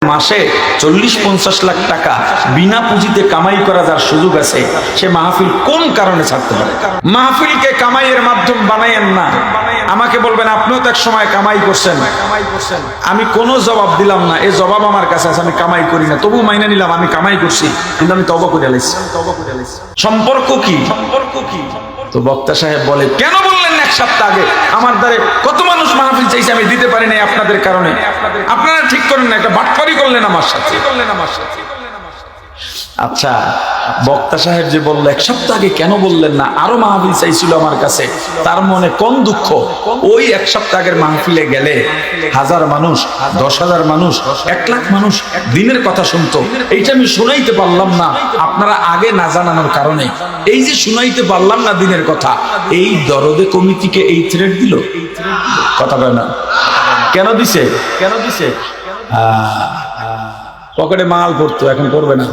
মাসে 40-50 লাখ টাকা বিনা পুঁজিতে কামাই করা যার সুযোগ আছে, সে মাহফিল কোন কারণে ছাড়তে পারে? মাহফিলকে কামাইয়ের মাধ্যম বানায়েন না। আমাকে বলবেন আপনিও তো এক সময় কামাই করছেন, আমি কোনো জবাব দিলাম না, এই জবাব আমার কাছে আছে। আমি কামাই করি না, তবু মাইনে নিলাম আমি কামাই করছি, কিন্তু আমি তওবা করে আলাইছি। সম্পর্ক কি? তো বক্তা সাহেব বলে, কেন বললেন না এক সপ্তাহ আগে? আমার দ্বারে কত মানুষ মাহফিল চাইছে, আমি দিতে পারি নাই আপনাদের কারণে। আপনারা ঠিক করেন না, একটা বাটপারি করলেন আমার সাথে। আচ্ছা, বক্তা সাহেব যে বলল এক সপ্তাহ আগে কেন বললেন না, আরো মাহফিল চাইছিল আমার কাছে, তার মনে কোন দুঃখ? ওই এক সপ্তাহ আগের মাহফিলে গেলে 1000 মানুষ, 10,000 মানুষ, 1 লাখ মানুষ দিনের কথা শুনতো। এইটা আমি শুনাইতে পারলাম না আপনারা আগে না জানানোর কারণে। এই যে শুনাইতে পারলাম না দিনের কথা, এই দরদে কমিটিকে এই থ্রেড দিল। কথা বলে না কেন দিছে? পকেটে মাল পড়তো, এখন করবে না।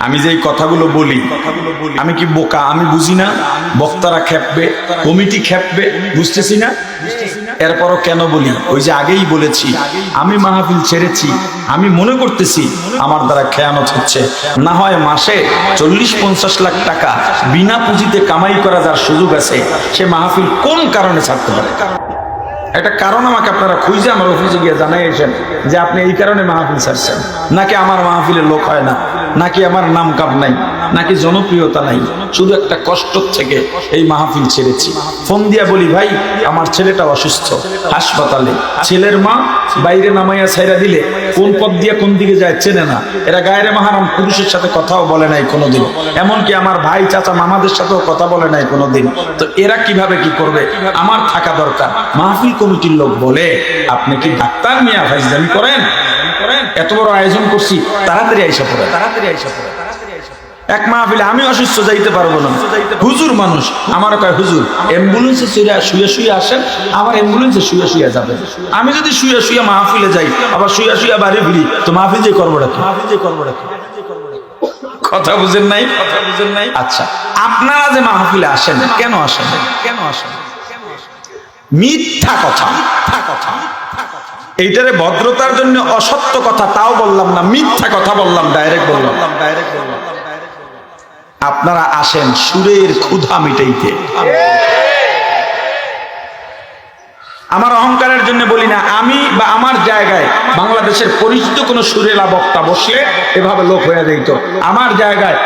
আমি যে কথাগুলো বলি, আমি কি বোকা? আমি বুঝি না? বক্তারা খেপবে, কমিটি খেপবে, বুঝতেছি না। এরপরও কেন বলি? ওই যে আগেই বলেছি, আমি মাহফিল ছেড়েছি, আমি মনে করতেছি আমার দ্বারা খেয়ানত হচ্ছে। না হয় মাসে 40-50 লাখ টাকা বিনা পুঁজিতে কামাই করা যার সুযোগ আছে, সে মাহফিল কোন কারণে ছাড়তে পারে? একটা কারণ আমাকে আপনারা খুঁজে আমার অফিসে গিয়ে জানাইয়েছেন যে আপনি এই কারণে মাহফিল ছাড়ছেন। নাকি আমার মাহফিলের লোক হয় না, নাকি আমার নাম কাপ নাই, নাকি জনপ্রিয়তা নাই, শুধু একটা কষ্ট থেকে এই মাহফিল ছেড়েছি। ফোন দিয়া বলি, ভাই আমার ছেলেটা অসুস্থ, হাসপাতালে। ছেলের মা বাইরে নামাইয়া ছাইরা দিলে কোন পথ দিয়া কোন দিকে যায় চেনে না। এরা গায়ের মাহারাম পুরুষের সাথে কথাও বলে নাই কোনোদিন, এমনকি আমার ভাই চাচা মামাদের সাথেও কথা বলে নাই কোনোদিন। তো এরা কিভাবে কি করবে? আমার থাকা দরকার। মাহফিল কমিটির লোক বলে, আপনি কি ডাক্তার মিয়া ফাইজলামি করেন? এত বড় আয়োজন করছি, তাড়াতাড়ি আইসা পড়ে। এক মাহফিলে আমি অসুস্থ, যাইতে পারবো না। হুজুর মানুষ আমার কয়, হুজুর অ্যাম্বুলেন্সে শুয়ে শুয়ে আসেন, আমার অ্যাম্বুলেন্সে শুয়ে শুয়ে যাবে। আমি যদি শুয়ে শুয়ে মাহফিলে যাই, আবার শুয়ে শুয়ে বাড়ি ফিরি, তো মাহফিল যে করবো নাকি? কথা বুঝেন নাই? আচ্ছা, আপনারা যে মাহফিলে আসেন, কেন আসেন? মিথ্যা কথা। এইটারে ভদ্রতার জন্য অসত্য কথা তাও বললাম না, মিথ্যা কথা বললাম, ডাইরেক্ট বললাম। আপনারা আসেন সুরের ক্ষুধা মিটাইতে। আমার অহংকারের জন্য বলি না, আমি বা আমার জায়গায় বাংলাদেশের পরিচিত কোন সুরেলা বক্তা বসলে এভাবে লোক হয়ে যেত। আমার জায়গায়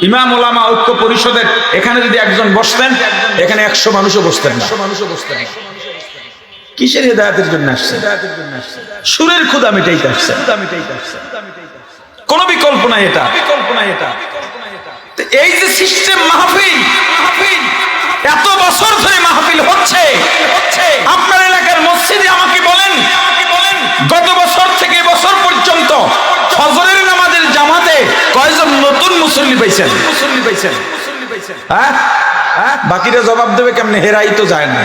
ইমাম ওলামা ঐক্য পরিষদের এখানে যদি একজন বসতেন, এখানে 100 মানুষও বসতেন না। কিসের হেদায়েতের জন্য আসছে? সুরের ক্ষুধা মিটাইতে আসছে, কোনো বিকল্প নাই এটা। এই যে সিস্টেম মাহফিল, এত বছর ধরে মাহফিল হচ্ছে, আপনার এলাকার মসজিদে আমাকে বলেন, গত বছর থেকে বছর পর্যন্ত ফজরের নামাজের জামাতে কয়জন নতুন মুসল্লি পাইছেন? হ্যাঁ, বাকিরা জবাব দেবে কেমনে? হেরাই তো যায় না।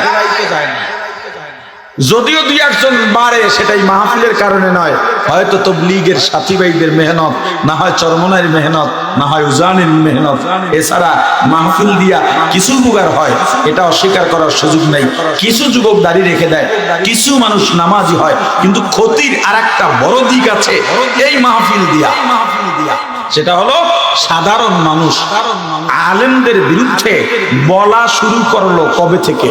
যদিও 2-1 বাড়ে, সেটাই মাহফিলের কারণে নয়, হয়তো তবলীগের সাথী ভাইদের মেহনত, না হয় চরমনার মেহনত, না হয় উজানের মেহনত। এছাড়া মাহফিল দিয়া কিছু উপকার হয়, এটা অস্বীকার করার সুযোগ নাই। কিছু যুবক দাড়ি রেখে দেয়, কিছু মানুষ নামাজি হয়, কিন্তু ক্ষতির আরেকটা বড় দিক আছে এই মাহফিল দিয়া। সেটা হলো সাধারণ মানুষ আলেমদের বিরুদ্ধে বলা শুরু করলো কবে থেকে?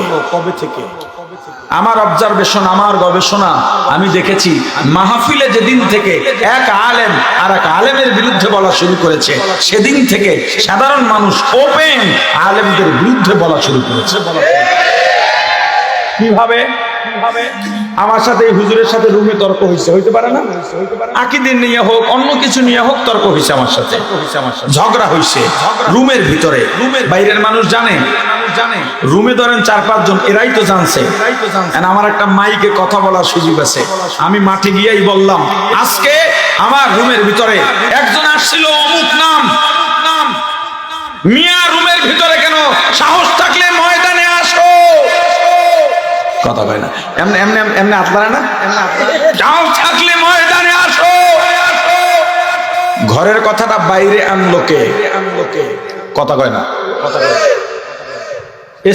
আমার অবজারভেশন, আমার গবেষণা, আমি দেখেছি মাহফিলে যেদিন থেকে এক আলেম আর এক আলেমের বিরুদ্ধে বলা শুরু করেছে, সেদিন থেকে সাধারণ মানুষ ওপেন আলেমদের বিরুদ্ধে বলা শুরু করেছে। কিভাবে? আমার সাথে হুজুরের সাথে রুমে তর্ক হয়েছে, হইতে পারে না? আকীদা নিয়ে হোক, অন্য কিছু নিয়ে হোক, তর্ক হয়েছে আমার সাথে, ঝগড়া হয়েছে রুমের ভিতরে। বাইরের মানুষ জানে, রুমে ধরেন 4-5 জন, এরাই তো জানছে। আমার একটা মাইকে কথা বলার সুযোগ আছে, আমি মাঠে গিয়েই বললাম, আজকে আমার রুমের ভিতরে একজন আসছিল অমুক নাম, মিয়া রুমের ভিতরে কেন? সাহস থাকলে ময়দানে আসো। কথা কয় না, এমনি আপনারা না, যাও থাকলে ময়দানে আসো। ঘরের কথাটা বাইরে আনলো কে? কথা কয় না।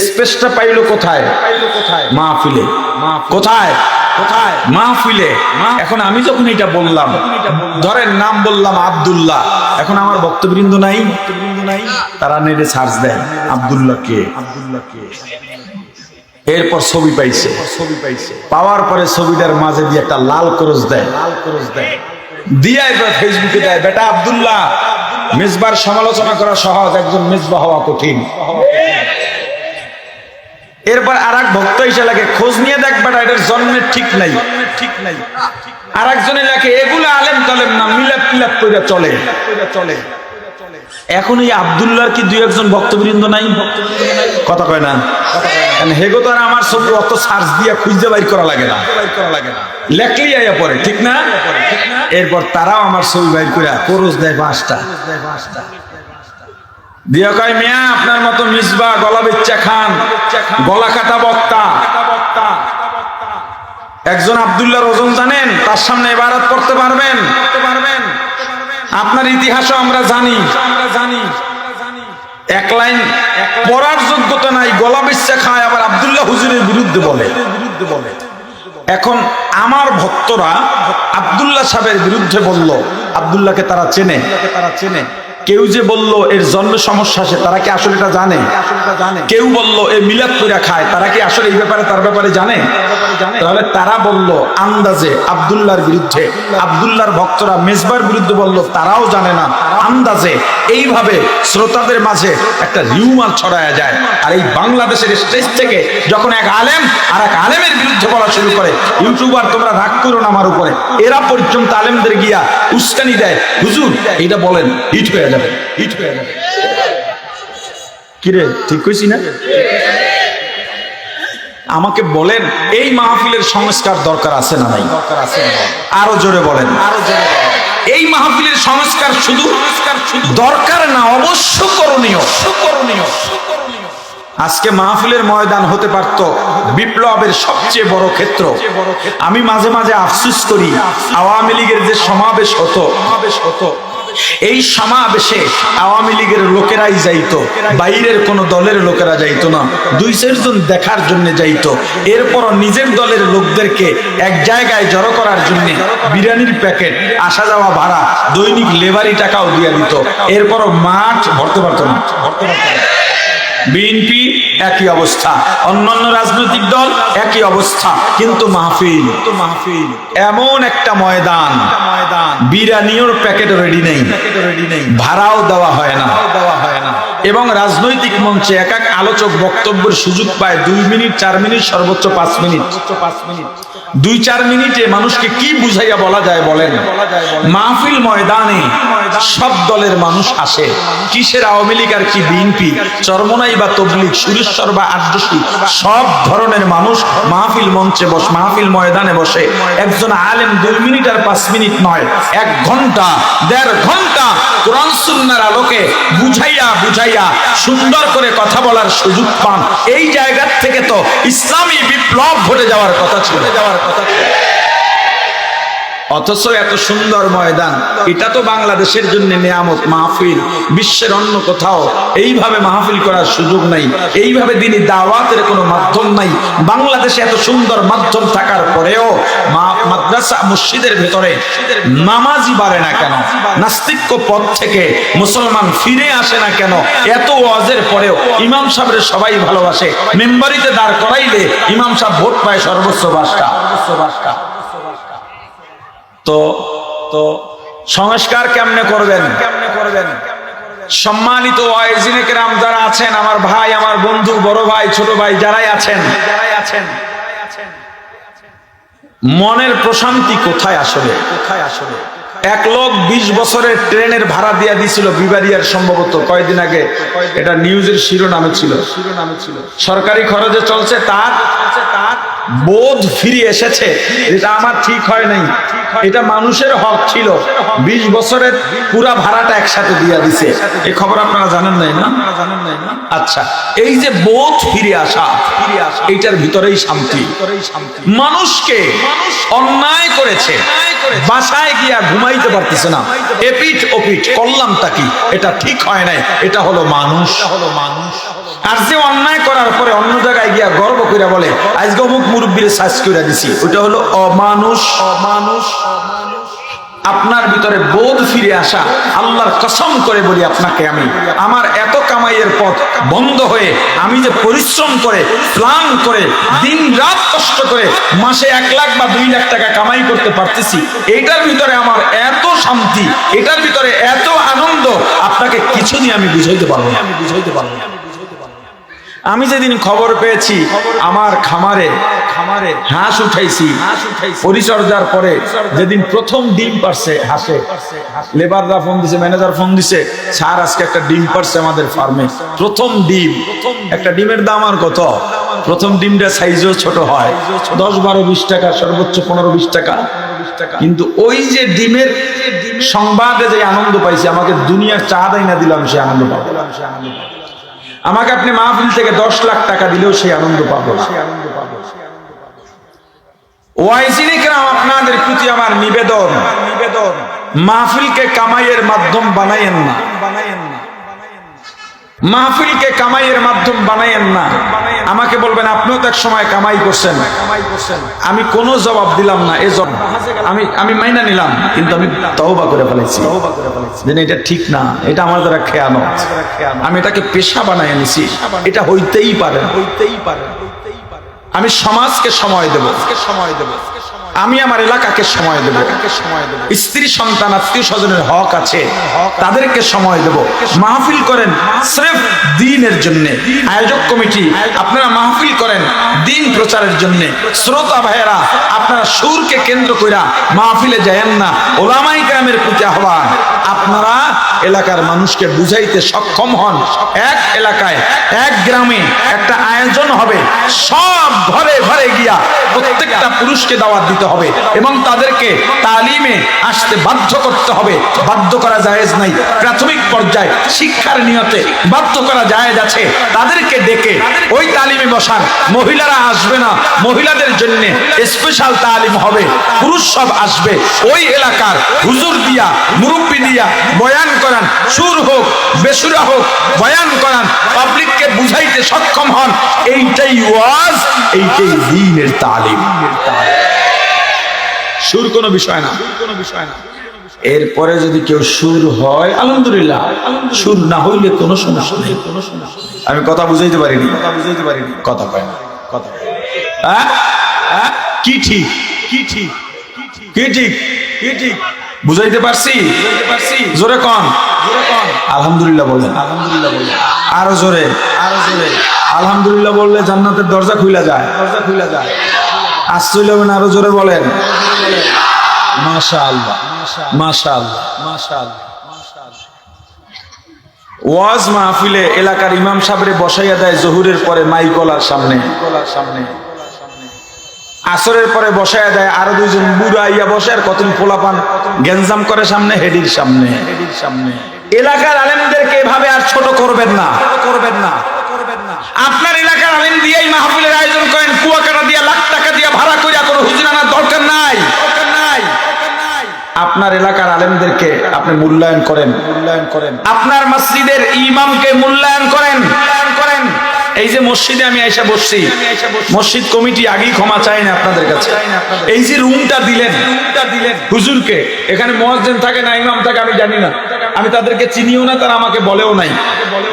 স্পেসটা পাইলো কোথায়? মাহফিলে। কোথায়? মাহফিলে। এখন আমি যখন এটা বললাম, ধরেন নাম বললাম আব্দুল্লাহ, এখন আমার বক্তবৃন্দ নাই, তারা নেটে সার্চ দেয় আব্দুল্লাহ কে। এরপর ছবি পাইছে, পাওয়ার পরে ছবিটার মাঝে দিয়ে একটা লাল ক্রস দেয়, দিয়ে এরপর ফেসবুকে দেয়, বেটা আব্দুল্লাহ, মেজবার সমালোচনা করা সহজ, একজন মেজবা হওয়া কঠিন। এরপর আর এক ভক্ত এসে লাগে, খোঁজ নিয়ে দেখ বেটা এটার জন্মের ঠিক নাই। আর একজনে লেখে, এগুলো আলেম তালেম না, মিলাপ টিলাপ করে চলে। এখন এই আব্দুল্লাহর কি দুই একজন ভক্তবৃন্দ নাই? কথা কয় না, হেগো তো আর আমার ছবি অত সার্চ দিয়ে খুঁজতে বাইর করা লাগে না, লেখলি আইয়া পরে, ঠিক না? এরপর তারাও আমার ছবি বাইর করে কোরস দেয় 5টা, দিয়ে কয়, মিয়া আপনার মতো মিসবা গলা বেচ্চা খান, গলা কাটা বক্তা। একজন আব্দুল্লাহর ওজন জানেন? তার সামনে ইবারত করতে পারবেন? আপনার ইতিহাসও আমরা জানি, এক লাইন পড়ার যোগ্যতা নাই, গলা বেচ্চা খায়, আবার আব্দুল্লাহ হুজুরের বিরুদ্ধে বলে। এখন আমার ভক্তরা আব্দুল্লাহ সাহেবের বিরুদ্ধে বলল, আব্দুল্লাহকে তারা চেনে। কেউ যে বলল এর জন্ম সমস্যা আছে, তারা কি আসলে এটা জানে? কেউ বলল এ মিলাদ কইরা খায়, তারা কি আসলে এই ব্যাপারে তার ব্যাপারে জানে? তাহলে তারা বলল আন্দাজে আব্দুল্লাহর বিরুদ্ধে, আব্দুল্লাহর ভক্তরা মেজবার বিরুদ্ধে বলল তারাও জানে না, আন্দাজে। এইভাবে শ্রোতাদের মাঝে একটা রিউমার ছড়ায়া যায়। আর এই বাংলাদেশের স্টেজ থেকে যখন এক আলেম আর এক আলেমের বিরুদ্ধে বলা শুরু করে, ইউটিউবার তোমরা রাগ করো না আমার উপরে, এরা পর্যন্ত আলেমদের গিয়া উস্কানি দেয়, হুজুর এটা বলেন, হিট হয়ে যাবে। কিরে ঠিক কইছি না? আমাকে বলেন, এই মাহফিলের সংস্কার দরকার আছে না নাই? আরো জোরে বলেন। এই মাহফিলের সংস্কার শুধু দরকার না, অবশ্য করণীয়। আজকে মাহফিলের ময়দান হতে পারত বিপ্লবের সবচেয়ে বড় ক্ষেত্র। আমি মাঝে মাঝে আফসোস করি, আওয়ামী লীগের যে সমাবেশ হতো, এই সমাবেশে আওয়ামী লীগের লোকেরাই যাইতো, বাইরের কোন দলের লোকেরা যাইতো না। 2-4 জন দেখার জন্য যাইতো। এরপর নিজের দলের লোকদেরকে এক জায়গায় জড়ো করার জন্য বিরিয়ানির প্যাকেট, আসা যাওয়া ভাড়া, দৈনিক লেবারি টাকাও দিয়ে দিত। এরপরও মাঠ ভরতে পারতো না। বিএনপি একই অবস্থা, অন্যান্য রাজনৈতিক দল একই অবস্থা, কিন্তু মাহফিল এমন একটা ময়দান, বিরিয়ানির প্যাকেট রেডি নেই, ভাড়াও দেওয়া হয় না। এবং রাজনৈতিক মঞ্চে এক এক আলোচক বক্তব্যের সুযোগ পায় 2 মিনিট, 4 মিনিট, সর্বোচ্চ 5 মিনিট। 2-4 মিনিটে মানুষকে কি বুঝাইয়া বলা যায় বলেন? মাহফিল ময়দানে সব দলের মানুষ আসে। কিসের আওয়ামী লীগ আর কি বিএনপি, চরমনাই বা তবলিগ, সুরেশ্বর বা আটদশী, সব ধরনের মানুষ মাহফিল মঞ্চে মাহফিল ময়দানে বসে। একজন আলেম 2 মিনিট আর 5 মিনিট নয়, 1 ঘন্টা 1.5 ঘন্টা কোরআন সুন্নাহর আলোকে বুঝাইয়া সুন্দর করে কথা বলার সুযোগ পান। এই জায়গা থেকে তো ইসলামী বিপ্লব ঘটে যাওয়ার কথা ছিল। অথচ এত সুন্দর ময়দান, এটা তো বাংলাদেশের জন্য নিয়ামত। মাহফিল বিশ্বের অন্য কোথাও এইভাবে মাহফিল করার সুযোগ নাই, এইভাবে দিনই দাওয়াতের কোনো মাধ্যম নাই। বাংলাদেশে এত সুন্দর মাধ্যম থাকার পরেও মাদ্রাসা মসজিদের ভেতরে নামাজি বাড়ে না কেন? নাস্তিক্য পথ থেকে মুসলমান ফিরে আসে না কেন? এত ওয়াজের পরেও ইমাম সাহেবের সবাই ভালোবাসে, মেম্বারিতে দাঁড় করাইলে ইমাম সাহেব ভোট পায় সর্বোচ্চ 5টা। তো সংস্কার কেমনে করবেন? সম্মানিত ওয়াইজিনে কেরাম যারা আছেন, আমার ভাই, আমার বন্ধু, বড় ভাই, ছোট ভাই যারাই আছেন, মনের প্রশান্তি কোথায় আসলে? 1 লোক 20 বছরের ট্রেনের ভাড়া দিয়ে দিছিল বিবারিয়ার, সম্ভবত কয়েকদিন আগে, এটা নিউজের শিরোনামে ছিল। সরকারি খরচে চলছে, তার বোধ ফিরে এসেছে। এটা আমার ঠিক হয় নাই, এটা মানুষের হক ছিল। 20 বছরের পুরা ভাড়াটা একসাথে দিয়ে দিছে। এই খবর আপনারা জানেন নাই না? আচ্ছা, এই যে বোধ ফিরে আসা, এইটার ভিতরেই শান্তি। মানুষকে অন্যায় করেছে, বাসায় গিয়া ঘুমাইতে পারতেছে না, এপিঠ ওপিঠ করলামটা কি, এটা ঠিক হয় নাই। এটা হলো মানুষ। আর যে অন্যায় করার পরে অন্য জায়গায় গিয়া গর্ব কইরা বলে আজকে অমুক মুরব্বিরে সাজ কইরা দিছি, ওটা হলো অমানুষ। আপনার ভিতরে বোধ ফিরে আসা, আল্লাহর কসম করে বলি আপনাকে, আমি আমার এত কামাইয়ের পথ বন্ধ হয়ে আমি যে পরিশ্রম করে প্ল্যান করে দিন রাত কষ্ট করে মাসে 1 লাখ বা 2 লাখ টাকা কামাই করতে পারতেছি, এটার ভিতরে আমার এত শান্তি, এটার ভিতরে এত আনন্দ, আপনাকে কিছু দিয়ে আমি বুঝাইতে পারবো না। আমি যেদিন খবর পেয়েছি আমার খামারে হাঁস উঠাইছি, পরিচর্যার পরে যেদিন প্রথম ডিম পারছে হাঁসে, লেবাররা ফোন দিছে, ম্যানেজার ফোন দিছে, স্যার আজকে একটা ডিম পারছে আমাদের ফার্মে, প্রথম ডিম। একটা ডিমের দাম আর কত? প্রথম ডিমটা সাইজও ছোট হয়, 10, 12, 20 টাকা, সর্বোচ্চ 15, 20 টাকা। কিন্তু ওই যে ডিমের সংবাদে যে আনন্দ পাইছি, আমাকে দুনিয়ার চা দাই না দিলাম সে আনন্দ পাবো। আমাকে আপনি মাহফিল থেকে 10 লাখ টাকা দিলেও সেই আনন্দ পাবো। ওয়াইজিনে কেরাম, আপনাদের প্রতি আমার নিবেদন, মাহফিলকে কামাইয়ের মাধ্যম বানায়েন না, মাহফিলকে কামাইয়ের মাধ্যম বানায়েন না। আমাকে বলবেন আপনিও তো এক সময় কামাই করছেন, আমি কোনো জবাব দিলাম না, এই জবাব আমি মাইনা নিলাম, কিন্তু আমি তওবা করে ফেলেছি যে এটা ঠিক না, এটা আমার দ্বারা খেয়ানো, আমি এটাকে পেশা বানায় নিছি, এটা হইতেই পারে। আমি সমাজকে সময় দেব, আমি আমার এলাকাকে সময় দেব, স্ত্রী সন্তান আত্মীয় স্বজনের হক আছে তাদেরকে সময় দেব। মাহফিল করেন স্রেফ দ্বীনের জন্য, আয়োজক কমিটি আপনারা মাহফিল করেন দ্বীন প্রচারের জন্য। শ্রোতা ভাইয়েরা, আপনারা সুরকে কেন্দ্র কইরা মাহফিলে যায়েন না। ওলামায়ে কেরামের প্রতি আহ্বান, আপনারা এলাকার মানুষকে বুঝাইতে সক্ষম হন। এক এলাকায়, এক গ্রামে একটা আয়োজন হবে, সব ঘরে ঘরে গিয়া প্রত্যেকটা পুরুষকে দাওয়াত দিতে হবে এবং তাদেরকে তালিমে আসতে বাধ্য করতে হবে। বাধ্য করা জায়েজ নাই, প্রাথমিক পর্যায়ে শিক্ষার নিয়তে বাধ্য করা জায়েজ আছে। তাদেরকে ডেকে ওই তালিমে বসান। মহিলারা আসবে না, মহিলাদের জন্য স্পেশাল তালিম হবে, পুরুষ সব আসবে। ওই এলাকার হুজুর দিয়া, মুরব্বি দিয়া বয়ান করান, সুর হোক বেসুরা হোক, বয়ান করান, পাবলিককে বুঝাইতে সক্ষম হন। এইটাই ওয়াজ, এইটাই দ্বীনের তালিম। সুর কোনো বিষয় না। এরপরে যদি কেউ সুর হয় আলহামদুলিল্লাহ, সুর না হইলে কোনো সমস্যা নেই। আমি কথা বুঝাইতে পারিনি, কথা পাই না, কথা কি ঠিক, কি ঠিক, কি ঠিক, কি ঠিক বুঝাইতে পারছি? জোরে কন, আলহামদুলিল্লাহ বলেন, আলহামদুলিল্লাহ বলেন, আরো জোরে, আরো জোরে। আলহামদুলিল্লাহ বললে জান্নাতের দরজা খুলে যায়, দরজা খুলে যায়। আসতে হবে না, আরো জোরে বলেন মাশাআল্লাহ, মাশাআল্লাহ, মাশাআল্লাহ। ওয়াজ মাহফিলে এলাকার ইমাম সাহেবরে বসাইয়া দেয় জোহরের পরে মাইকলার সামনে, আসরের পরে বসাইয়া দেয় আরো 2 জন বুড়া ইয়া বসে, আর কতদিন পোলাপান গেঞ্জাম করে সামনে, হেডির সামনে। এলাকার আলেমদেরকে এভাবে আর ছোট করবেন না, করবেন না। আপনার এলাকার আলেম দিয়েই মাহফিলের আয়োজন করেন, কুয়াকাটা দিয়া, লাখ টাকা দিয়া ভাড়া করিয়া, কোনো হুজুর আনার দরকার নাই। আপনার এলাকার আলেমদেরকে আপনি মূল্যায়ন করেন, মূল্যায়ন করেন। আপনার মসজিদের ইমামকে মূল্যায়ন করেন, করেন। এই যে মসজিদে আমি আইসা বসছি, মসজিদ কমিটি আগেই ক্ষমা চায় না আপনাদের কাছে। এই যে রুমটা দিলেন হুজুরকে, এখানে মুয়াজ্জিন থাকে না, ইমাম থাকে, আমি জানি না, আমি তাদেরকে চিনিও না, তারা আমাকে বলেও নাই।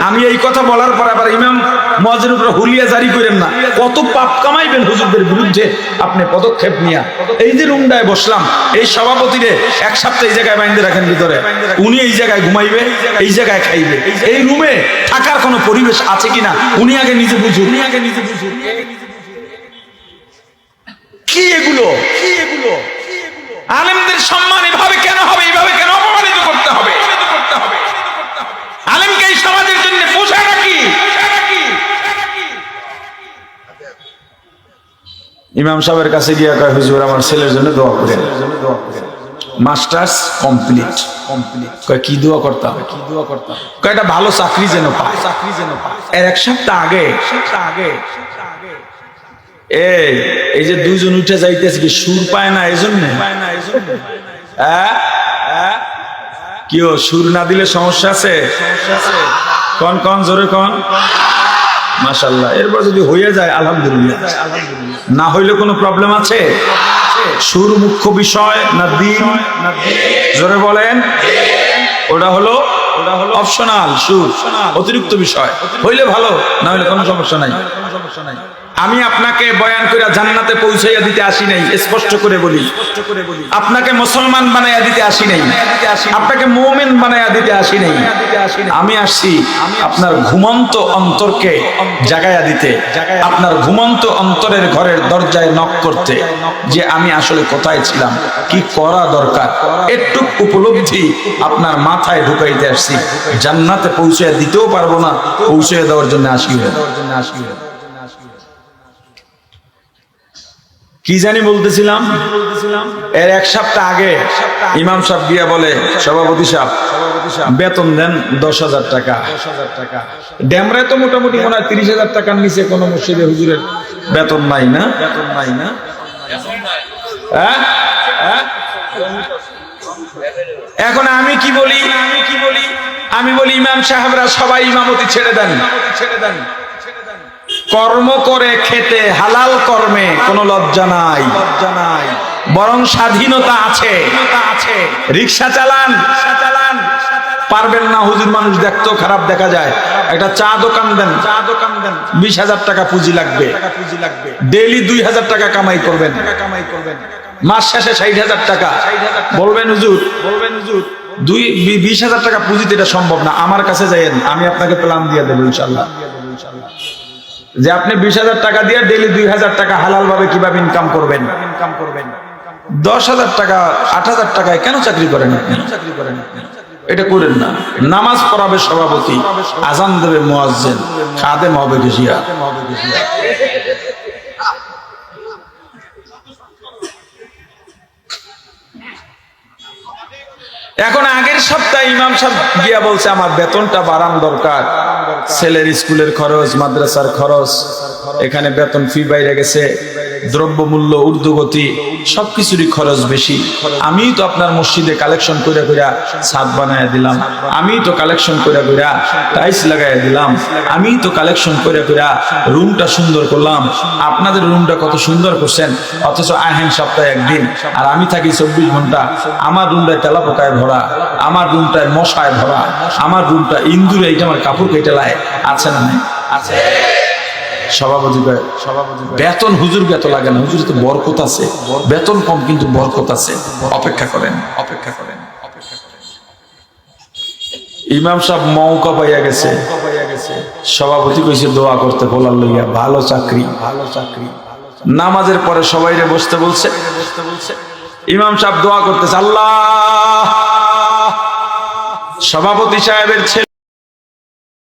আমি এই কথা বলার পর আবার ইমাম মুয়াজ্জিনের উপরে হুলিয়া জারি করেন না। কত পাপ কামাইবেন হুজুরদের বিরুদ্ধে আপনি পদক্ষেপ নিয়া। এই যে রুমটায় বসলাম, এই সভাপতিরে 1 সপ্তাহ এই জায়গায় বাইন্ধে রাখেন ভিতরে, উনি এই জায়গায় ঘুমাইবে, এই জায়গায় খাইবে। এই রুমে থাকার কোনো পরিবেশ আছে কিনা উনি আগে নিজে বুঝুন, উনি আগে নিজে বুঝুন। কি এগুলো, কি এগুলো? আলেমদের সম্মান এভাবে কেন হবে? এইভাবে কেন অপমানিত করতে হবে? আলেমকে এই সমাজের জন্য পোষা নাকি? ইমাম সাহেবের কাছে গিয়ে কয়, হুজুর আমার ছেলের জন্য দোয়া করেন। মাস্টার্স কমপ্লিট, কয় কি দোয়া করতে হবে? কি দোয়া করতে হবে? কয় একটা ভালো চাকরি যেন পায়, চাকরি যেন পায়। এর 1 সপ্তাহ আগে এই যে 2 জন উঠে যাইতেছে, কি সুর পায় না এজন্য? কি ও সুর না দিলে সমস্যা আছে? কন কন জোরে কন। মাশাআল্লাহ। এরপর যদি হয়ে যায় আলহামদুলিল্লাহ, না হইলে কোনো প্রবলেম আছে? সুর মুখ্য বিষয় না দিন? জোরে বলেন। ওটা হলো অপশনাল, সুর অতিরিক্ত বিষয়। হইলে ভালো, না হইলে কোনো সমস্যা নাই। আমি আপনাকে বয়ান করে জান্নাতে পৌঁছাইয়া দিতে আসি নাই, স্পষ্ট করে বলি। আপনাকে মুসলমান বানাইয়া দিতে আসি নাই, আপনাকে মুমিন বানাইয়া দিতে আসি নাই। আমি আসছি আপনার ঘুমন্ত অন্তরকে জাগাইয়া দিতে, আপনার ঘুমন্ত অন্তরের ঘরের দরজায় নক করতে, যে আমি আসলে কোথায় ছিলাম, কি করা দরকার, একটু উপলব্ধি আপনার মাথায় ঢুকাইতে আসছি। জান্নাতে পৌঁছাইয়া দিতেও পারবো না, পৌঁছাইয়া দেওয়ার জন্য আসি। কি জানি বলতেছিলাম, এর এক সপ্তাহ আগে ইমাম সাহেব গিয়া বলে, সভাপতি সাহেব বেতন দেন 10,000 টাকা। ড্যামরায় তো মোটামুটি মনে হয় 30,000 টাকার নিচে কোন মসজিদে হুজুরের বেতন নাই না? এখন আমি কি বলি, আমি বলি ইমাম সাহেবরা সবাই ইমামতি ছেড়ে দেন, কর্ম করে খেতে, হালাল কর্মে কোনো লজ্জা নাই, বরং স্বাধীনতা আছে। রিক্সা চালান, পারবেন না হুজুর, মানুষ দেখতেও খারাপ দেখা যায়। একটা চা দোকান দেন, 20,000 টাকা পুঁজি লাগবে, ডেইলি 2,000 টাকা কামাই করবেন, মাস শেষে 60,000 টাকা। বলবেন হুজুর 20,000 টাকা পুঁজিতে এটা সম্ভব না, আমার কাছে যাইয়েন, আমি আপনাকে প্ল্যান দিয়ে দেবো ইনশাল্লাহ। যে আপনি 20,000 টাকা দিয়ে ডেইলি 2,000 টাকা হালাল ভাবে কিভাবে ইনকাম করবেন। 10,000 টাকা 8,000 টাকায় কেন চাকরি করেন আপনি? এটা করেন না। নামাজ পড়াবে সভাপতি, আজান দেবে মুয়াজ্জিন, খাদেম হবে গেজিয়া। এখন আগের সপ্তাহে ইমাম সাহেব গিয়া বলছে আমার বেতনটা বাড়ানো দরকার, ছেলের স্কুলের খরচ, মাদ্রাসার খরচ, এখানে বেতন ফি বাইরে গেছে, দ্রব্যমূল্য ঊর্ধ্বগতি, সবকিছুরই খরচ বেশি। আমি তো আপনার মসজিদে কালেকশন করে ছাদ বানায় দিলাম, আমি তো কালেকশন করে টাইলস লাগাইয়া দিলাম, আমি তো কালেকশন করে রুমটা সুন্দর করলাম। আপনাদের রুমটা কত সুন্দর করছেন, অথচ আহেন সপ্তাহে একদিন, আর আমি থাকি 24 ঘন্টা। আমার রুমটায় তেলাপোকায় ভরা, আমার রুমটায় মশায় ভরা, আমার রুমটা ইন্দুরে, এইটা আমার কাপড় কেটে লায়। আছে না? আছে। সভাপতি বেতন হুজুরকে এত লাগে না, হুজুর তো বরকত আছে, বেতন কম কিন্তু বরকত আছে, অপেক্ষা করেন। ইমাম সাহেব মৌকা পাইয়া গেছে, সভাপতি কইছে দোয়া করতে বলার লইয়া, ভালো চাকরি। নামাজের পরে সবাইরে বসতে বলছে, ইমাম সাহেব দোয়া করতেছে, আল্লাহ সভাপতি সাহেবের ছেলে